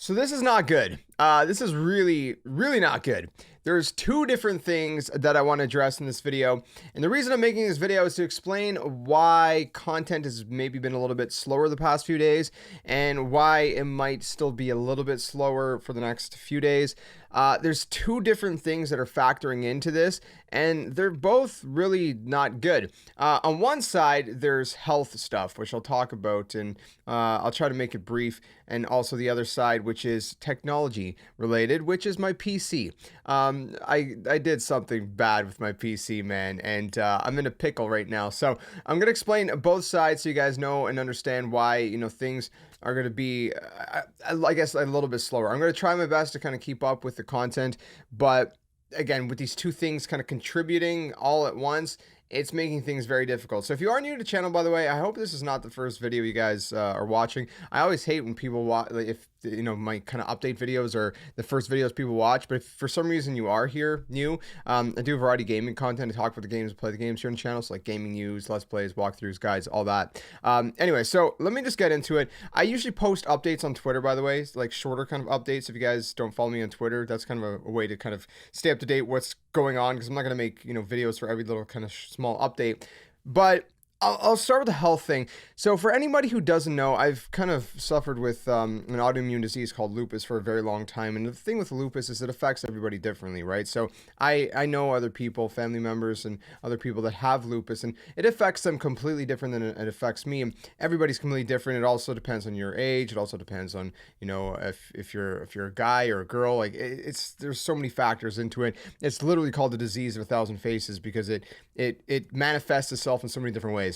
So this is not good. This is really, really not good. There's two different things that I want to address in this video. And the reason I'm making this video is to explain why content has maybe been a little bit slower the past few days and why it might still be a little bit slower for the next few days. There's two different things that are factoring into this, and they're both really not good. On one side, there's health stuff, which I'll talk about, and I'll try to make it brief, and also the other side, which is technology related, which is my PC. I did something bad with my PC, man, and I'm in a pickle right now. So I'm gonna explain both sides so you guys know and understand why, you know, things are going to be, I guess, a little bit slower. I'm going to try my best to kind of keep up with the content, but again, with these two things kind of contributing all at once, it's making things very difficult. So if you are new to the channel, by the way, I hope this is not the first video you guys are watching. I always hate when people watch, like, if you know, my kind of update videos are the first videos people watch. But if for some reason you are here new, I do a variety of gaming content. I talk about the games, play the games here on the channel, so like gaming news, let's plays, walkthroughs, guides, all that. Anyway, so let me just get into it. I usually post updates on Twitter, by the way, like shorter kind of updates. If you guys don't follow me on Twitter, that's kind of a way to kind of stay up to date what's going on, because I'm not going to make, you know, videos for every little kind of small update. But I'll start with the health thing. So for anybody who doesn't know, I've kind of suffered with an autoimmune disease called lupus for a very long time. And the thing with lupus is it affects everybody differently, right? So I know other people, family members and other people that have lupus, and it affects them completely different than it affects me. And everybody's completely different. It also depends on your age. It also depends on, you know, if you're a guy or a girl. Like there's so many factors into it. It's literally called the disease of a thousand faces because it manifests itself in so many different ways.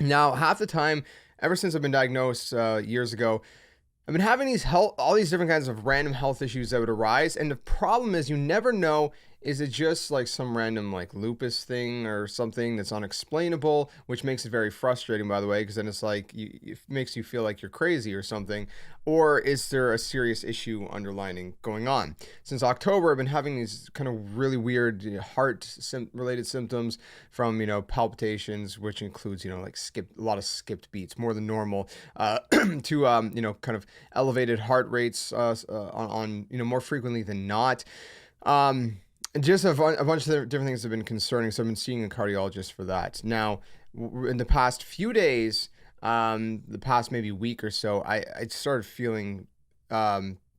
Now, half the time, ever since I've been diagnosed years ago, I've been having all these different kinds of random health issues that would arise. And the problem is you never know, is it just like some random like lupus thing or something that's unexplainable, which makes it very frustrating, by the way, because then it's like, it makes you feel like you're crazy or something. Or is there a serious issue underlining going on? Since October, I've been having these kind of really weird heart-related symptoms from, you know, palpitations, which includes, you know, like a lot of skipped beats, more than normal, to, you know, kind of elevated heart rates on, you know, more frequently than not. Just a bunch of different things have been concerning, so I've been seeing a cardiologist for that. Now, in the past few days, the past maybe week or so, I started feeling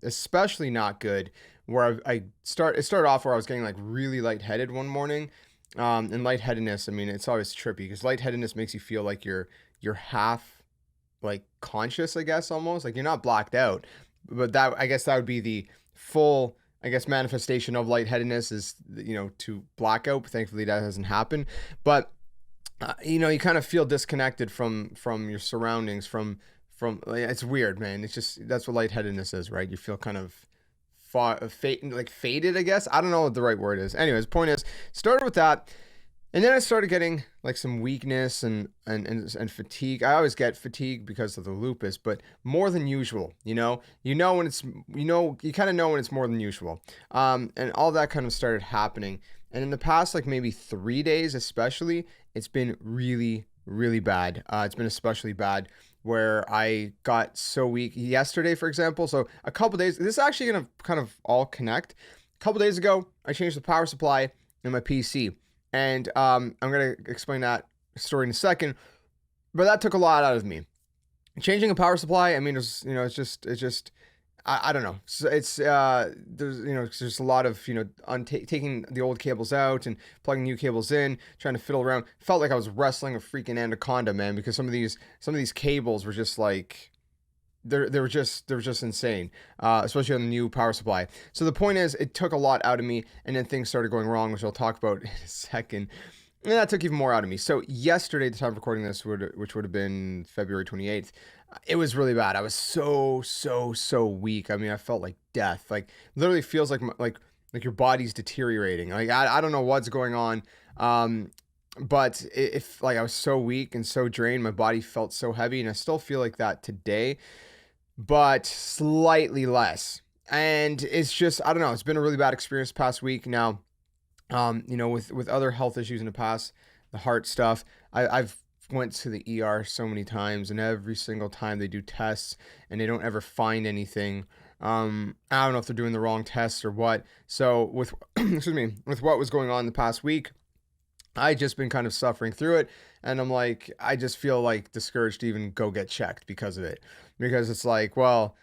especially not good, where it started off where I was getting like really lightheaded one morning. And lightheadedness, I mean, it's always trippy because lightheadedness makes you feel like you're half like conscious, I guess, almost like you're not blacked out, but that, I guess that would be the full, I guess, manifestation of lightheadedness is, you know, to blackout. Thankfully that hasn't happened, but you know, you kind of feel disconnected from your surroundings, from it's weird, man. It's just, that's what lightheadedness is, right? You feel kind of faded, I guess. I don't know what the right word is. Anyways, point is, started with that. And then I started getting like some weakness and fatigue. I always get fatigue because of the lupus, but more than usual, you know when it's, you kind of know when it's more than usual. And all that kind of started happening. And in the past, like maybe 3 days, especially, it's been really, really bad. It's been especially bad where I got so weak yesterday, for example. So a couple days, this is actually going to kind of all connect. A couple days ago, I changed the power supply in my PC. And I'm going to explain that story in a second, but that took a lot out of me. Changing a power supply, I mean, it's just, I don't know. It's, there's, you know, there's a lot of, you know, taking the old cables out and plugging new cables in, trying to fiddle around. Felt like I was wrestling a freaking anaconda, man, because some of these cables were just like, they were just insane, especially on the new power supply. So the point is, it took a lot out of me, and then things started going wrong, which I'll talk about in a second. And that took even more out of me. So yesterday, the time of recording this, which would have been February 28th, it was really bad. I was so weak. I mean, I felt like death. Like literally feels like your body's deteriorating. Like I don't know what's going on. But if like I was so weak and so drained, my body felt so heavy, and I still feel like that today, but slightly less. And it's just, I don't know, it's been a really bad experience the past week. Now, you know, with other health issues in the past, the heart stuff, I've went to the ER so many times, and every single time they do tests and they don't ever find anything. I don't know if they're doing the wrong tests or what. So with, excuse me, with what was going on the past week, I just been kind of suffering through it. And I'm like, I just feel like discouraged to even go get checked because of it. Because it's like, well,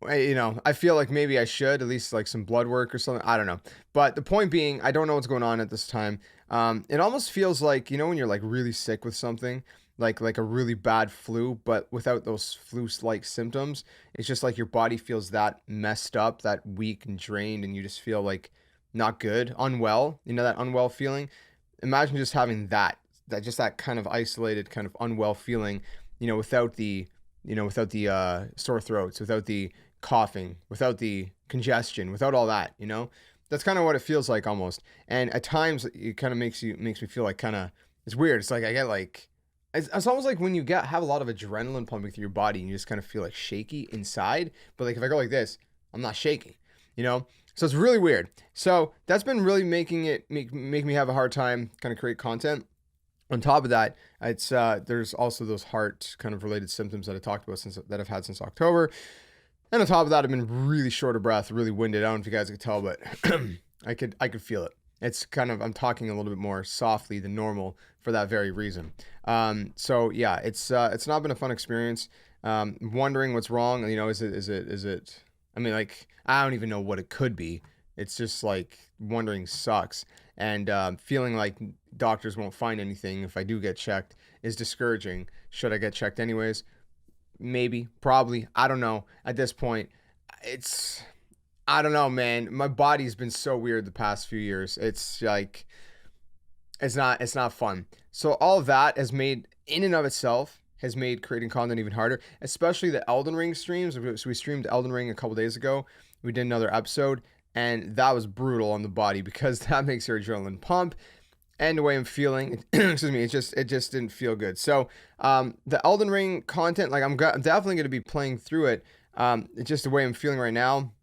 I feel like maybe I should at least like some blood work or something. I don't know. But the point being, I don't know what's going on at this time. It almost feels like, when you're like really sick with something, like a really bad flu, but without those flu-like symptoms. It's just like your body feels that messed up, that weak and drained, and you just feel like not good, unwell. That unwell feeling. Imagine just having that kind of isolated, kind of unwell feeling, without the, without the sore throats, without the coughing, without the congestion, without all that, that's kind of what it feels like almost. And at times it kind of makes me feel like it's weird. It's like I get like, it's almost like when you have a lot of adrenaline pumping through your body and you just kind of feel like shaky inside. But like if I go like this, I'm not shaking, So it's really weird. So that's been really making make me have a hard time kind of create content. On top of that, it's there's also those heart kind of related symptoms that I talked about that I've had since October. And on top of that, I've been really short of breath, really winded. I don't know if you guys could tell, but I could feel it. It's kind of, I'm talking a little bit more softly than normal for that very reason. So yeah, it's not been a fun experience. Wondering what's wrong. Is it, I mean, like, I don't even know what it could be. It's just like wondering sucks. And feeling like doctors won't find anything if I do get checked is discouraging. Should I get checked anyways? Maybe, probably. I don't know. At this point, I don't know, man. My body's been so weird the past few years. It's like, it's not fun. So all of that has made, in and of itself, has made creating content even harder, especially the Elden Ring streams. So we streamed Elden Ring a couple days ago. We did another episode, and that was brutal on the body because that makes your adrenaline pump. And the way I'm feeling, excuse me, it just didn't feel good. So the Elden Ring content, like I'm definitely going to be playing through it. It's just the way I'm feeling right now.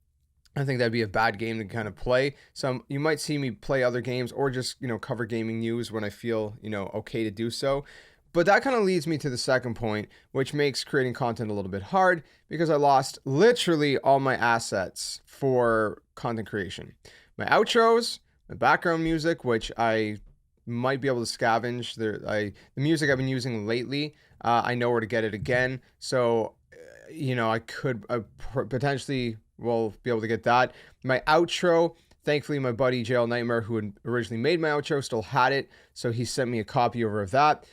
I think that'd be a bad game to kind of play. So you might see me play other games or just, cover gaming news when I feel, okay to do so. But that kind of leads me to the second point, which makes creating content a little bit hard because I lost literally all my assets for content creation. My outros, my background music, which I might be able to scavenge. The music I've been using lately, I know where to get it again. So, I could potentially will be able to get that. My outro, thankfully my buddy JL Nightmare, who had originally made my outro, still had it. So he sent me a copy over of that.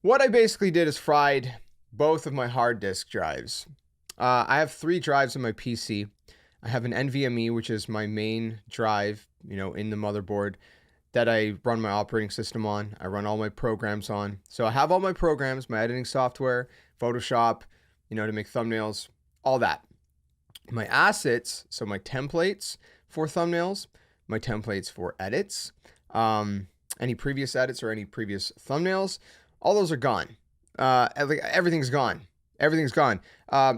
What I basically did is fried both of my hard disk drives. I have 3 drives on my PC. I have an NVMe, which is my main drive, in the motherboard that I run my operating system on. I run all my programs on. So I have all my programs, my editing software, Photoshop, to make thumbnails, all that. My assets, so my templates for thumbnails, my templates for edits, any previous edits or any previous thumbnails, all those are gone. Everything's gone. Everything's gone.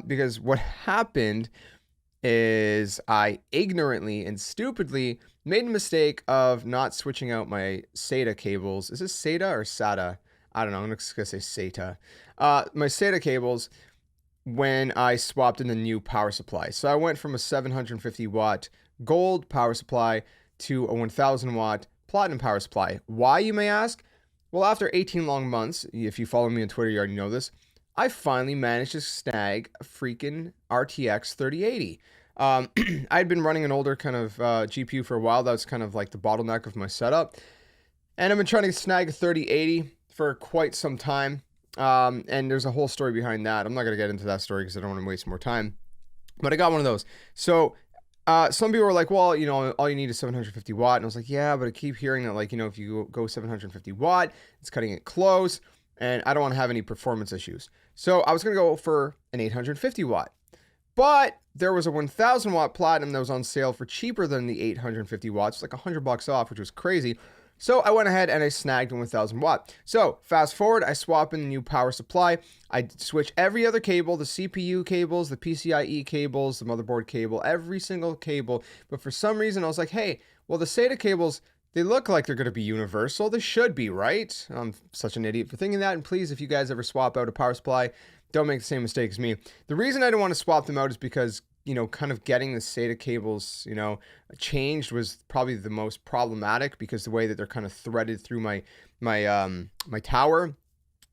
Because what happened is I ignorantly and stupidly made a mistake of not switching out my SATA cables. Is this SATA or SATA? I don't know. I'm just going to say SATA. My SATA cables when I swapped in the new power supply. So I went from a 750 watt gold power supply to a 1000 watt platinum power supply. Why, you may ask? Well, after 18 long months, if you follow me on Twitter, you already know this, I finally managed to snag a freaking RTX 3080. I'd been running an older kind of GPU for a while. That was kind of like the bottleneck of my setup. And I've been trying to snag a 3080 for quite some time. And there's a whole story behind that. I'm not going to get into that story because I don't want to waste more time. But I got one of those. So some people were like, well, all you need is 750 watt. And I was like, yeah, but I keep hearing that, like, if you go 750 watt, it's cutting it close. And I don't want to have any performance issues. So I was going to go for an 850 watt. But there was a 1000 watt platinum that was on sale for cheaper than the 850 watts, like $100 off, which was crazy. So I went ahead and I snagged a 1000 watt. So fast forward, I swap in the new power supply. I switch every other cable, the CPU cables, the PCIe cables, the motherboard cable, every single cable. But for some reason, I was like, hey, well, the SATA cables, they look like they're going to be universal. They should be, right? I'm such an idiot for thinking that. And please, if you guys ever swap out a power supply, don't make the same mistake as me. The reason I don't want to swap them out is because kind of getting the SATA cables, changed was probably the most problematic, because the way that they're kind of threaded through my tower,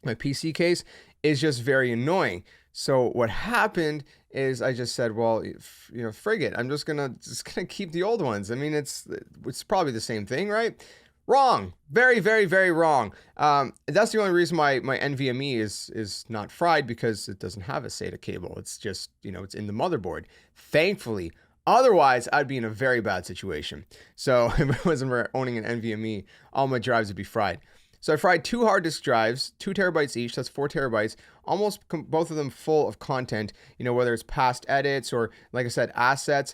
my PC case, is just very annoying. So what happened is I just said, well, frig it. I'm just gonna keep the old ones. I mean, it's probably the same thing, right? Wrong. Very, very, very wrong. That's the only reason why my NVMe is not fried, because it doesn't have a SATA cable. It's just, it's in the motherboard. Thankfully. Otherwise, I'd be in a very bad situation. So if I wasn't owning an NVMe, all my drives would be fried. So I fried 2 hard disk drives, 2 terabytes each. That's 4 terabytes, almost both of them full of content, whether it's past edits or, like I said, assets,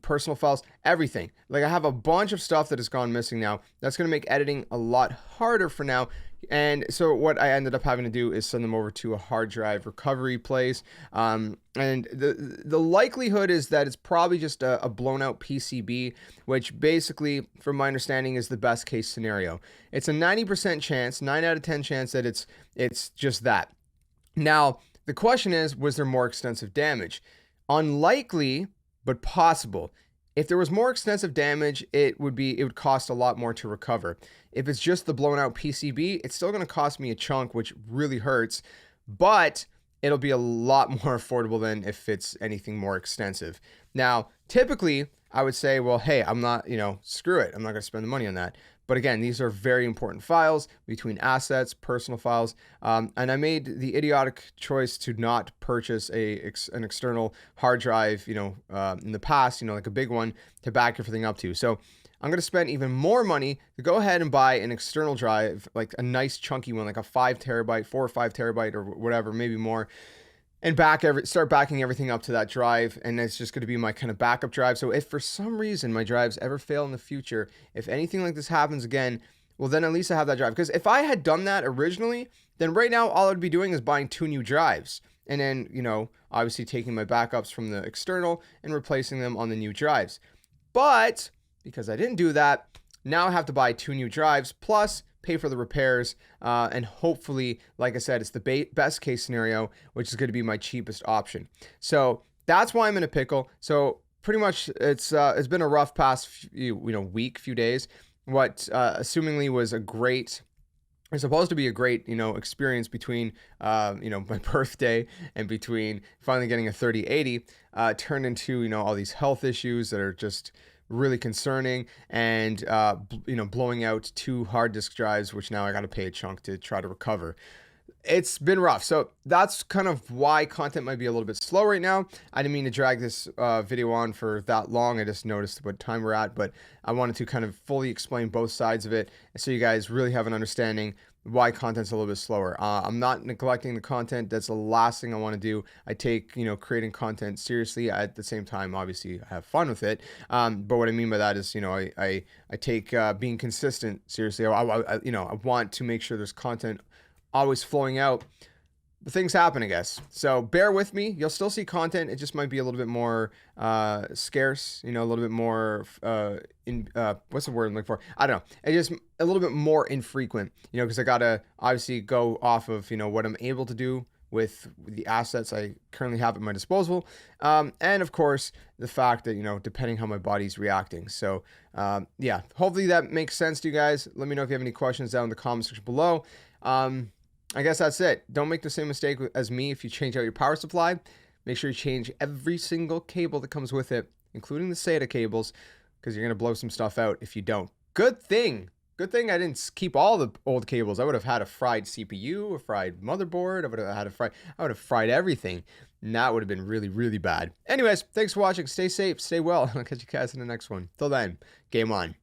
personal files, everything. Like, I have a bunch of stuff that has gone missing now. That's going to make editing a lot harder for now. And so what I ended up having to do is send them over to a hard drive recovery place. And the likelihood is that it's probably just a blown out PCB, which basically, from my understanding, is the best case scenario. It's a 90% chance, 9 out of 10 chance that it's just that. Now, the question is, was there more extensive damage? Unlikely, but possible. If there was more extensive damage, it would cost a lot more to recover. If it's just the blown out PCB, it's still going to cost me a chunk, which really hurts, but it'll be a lot more affordable than if it's anything more extensive. Now, typically, I would say, well, hey, I'm not, screw it. I'm not going to spend the money on that. But again, these are very important files between assets, personal files. And I made the idiotic choice to not purchase an external hard drive, in the past, like a big one to back everything up to. So I'm going to spend even more money to go ahead and buy an external drive, like a nice chunky one, like a 5 terabyte, 4 or 5 terabyte or whatever, maybe more. And start backing everything up to that drive, and it's just going to be my kind of backup drive. So if for some reason my drives ever fail in the future, if anything like this happens again, well, then at least I have that drive. Because if I had done that originally, then right now all I'd be doing is buying 2 new drives, and then, obviously taking my backups from the external and replacing them on the new drives. But because I didn't do that, now I have to buy 2 new drives, plus pay for the repairs, and hopefully, like I said, it's the best case scenario, which is going to be my cheapest option. So that's why I'm in a pickle. So pretty much, it's been a rough past few days. What assumingly was supposed to be a great experience between my birthday and between finally getting a 3080, turned into all these health issues that are just really concerning, and blowing out 2 hard disk drives, which now I got to pay a chunk to try to recover. It's been rough. So that's kind of why content might be a little bit slow right now. I didn't mean to drag this video on for that long. I just noticed what time we're at, but I wanted to kind of fully explain both sides of it, so you guys really have an understanding why content's a little bit slower. I'm not neglecting the content. That's the last thing I want to do. I take, creating content seriously. At the same time, obviously, I have fun with it. But what I mean by that is, I take being consistent seriously. I want to make sure there's content always flowing out. But things happen, I guess. So bear with me. You'll still see content. It just might be a little bit more scarce, a little bit more what's the word I'm looking for? I don't know. It's just a little bit more infrequent, because I gotta obviously go off of what I'm able to do with the assets I currently have at my disposal, and of course the fact that depending how my body's reacting. So yeah, hopefully that makes sense to you guys. Let me know if you have any questions down in the comment section below. I guess that's it. Don't make the same mistake as me. If you change out your power supply, make sure you change every single cable that comes with it, including the SATA cables, because you're going to blow some stuff out if you don't. Good thing I didn't keep all the old cables. I would have had a fried CPU, a fried motherboard. I would have fried everything. And that would have been really, really bad. Anyways, thanks for watching. Stay safe, stay well. I'll catch you guys in the next one. Till then, game on.